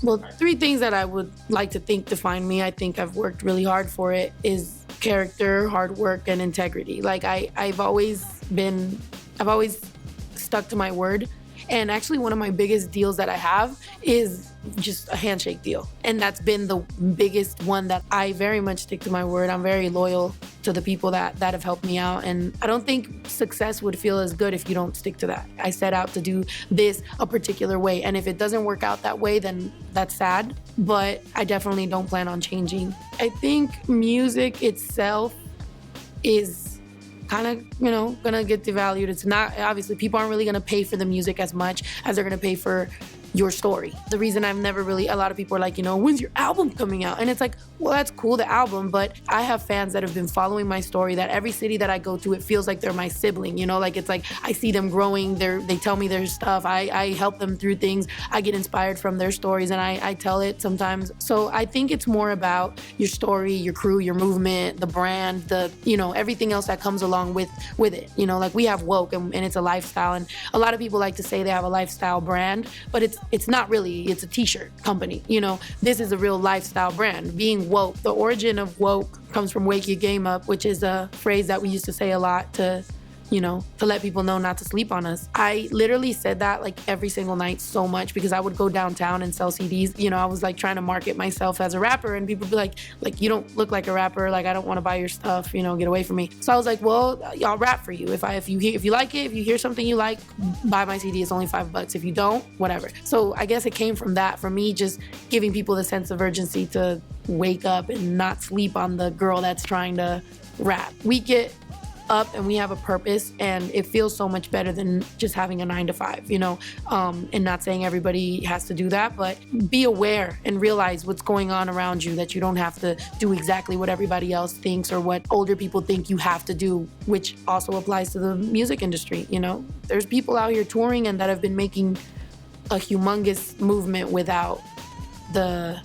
Well, three things that I would like to think define me, I think I've worked really hard for it, is character, hard work, and integrity. Like I've always stuck to my word. And actually one of my biggest deals that I have is just a handshake deal. And that's been the biggest one that I very much stick to my word. I'm very loyal to the people that have helped me out. And I don't think success would feel as good if you don't stick to that. I set out to do this a particular way. And if it doesn't work out that way, then that's sad. But I definitely don't plan on changing. I think music itself is kind of, gonna get devalued. It's not, obviously, people aren't really gonna pay for the music as much as they're gonna pay for your story. The reason I've never really, a lot of people are like, when's your album coming out? And it's like, well, that's cool, the album, but I have fans that have been following my story that every city that I go to, it feels like they're my sibling, like it's like I see them growing, they tell me their stuff, I help them through things, I get inspired from their stories and I tell it sometimes. So I think it's more about your story, your crew, your movement, the brand, everything else that comes along with it. Like we have Woke and it's a lifestyle, and a lot of people like to say they have a lifestyle brand, but it's not really, it's a t-shirt company. This is a real lifestyle brand. Being woke, the origin of woke comes from wake your game up, which is a phrase that we used to say a lot to let people know not to sleep on us. I literally said that like every single night so much because I would go downtown and sell CDs. I was like trying to market myself as a rapper, and people would be like, you don't look like a rapper. Like, I don't want to buy your stuff, get away from me. So I was like, well, I'll rap for you. If you like it, if you hear something you like, buy my CD. It's only $5. If you don't, whatever. So I guess it came from that, for me, just giving people the sense of urgency to wake up and not sleep on the girl that's trying to rap. We get up and we have a purpose, and it feels so much better than just having a 9-to-5, and not saying everybody has to do that, but be aware and realize what's going on around you, that you don't have to do exactly what everybody else thinks or what older people think you have to do, which also applies to the music industry. There's people out here touring and that have been making a humongous movement without the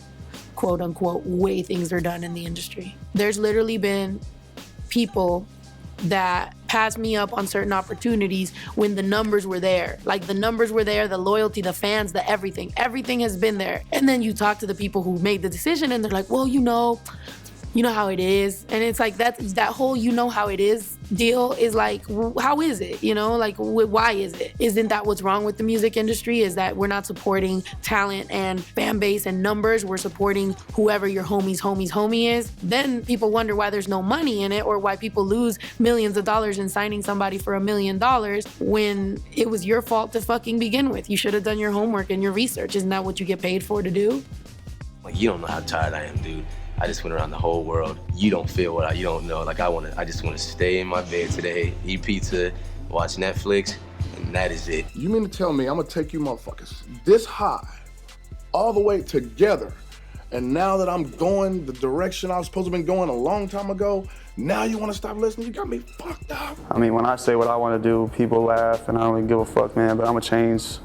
quote unquote way things are done in the industry. There's literally been people that passed me up on certain opportunities when the numbers were there. Like, the numbers were there, the loyalty, the fans, the everything. Everything has been there. And then you talk to the people who made the decision and they're like, well, you know how it is. And it's like that whole how it is deal is like, how is it? Why is it? Isn't that what's wrong with the music industry? Is that we're not supporting talent and fan base and numbers? We're supporting whoever your homie is. Then people wonder why there's no money in it, or why people lose millions of dollars in signing somebody for $1 million when it was your fault to fucking begin with. You should have done your homework and your research. Isn't that what you get paid for to do? You don't know how tired I am, dude. I just went around the whole world. You don't feel you don't know. Like, I just want to stay in my bed today, eat pizza, watch Netflix, and that is it. You mean to tell me I'm gonna take you motherfuckers this high, all the way together, and now that I'm going the direction I was supposed to have been going a long time ago, now you wanna stop listening? You got me fucked up. I mean, when I say what I wanna do, people laugh, and I don't really give a fuck, man, but I'ma change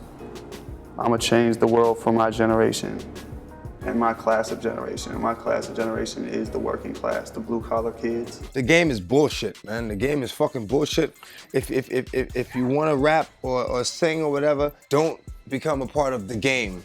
the world for my generation. And my class of generation. My class of generation is the working class, the blue-collar kids. The game is bullshit, man. The game is fucking bullshit. If you want to rap or sing or whatever, don't become a part of the game.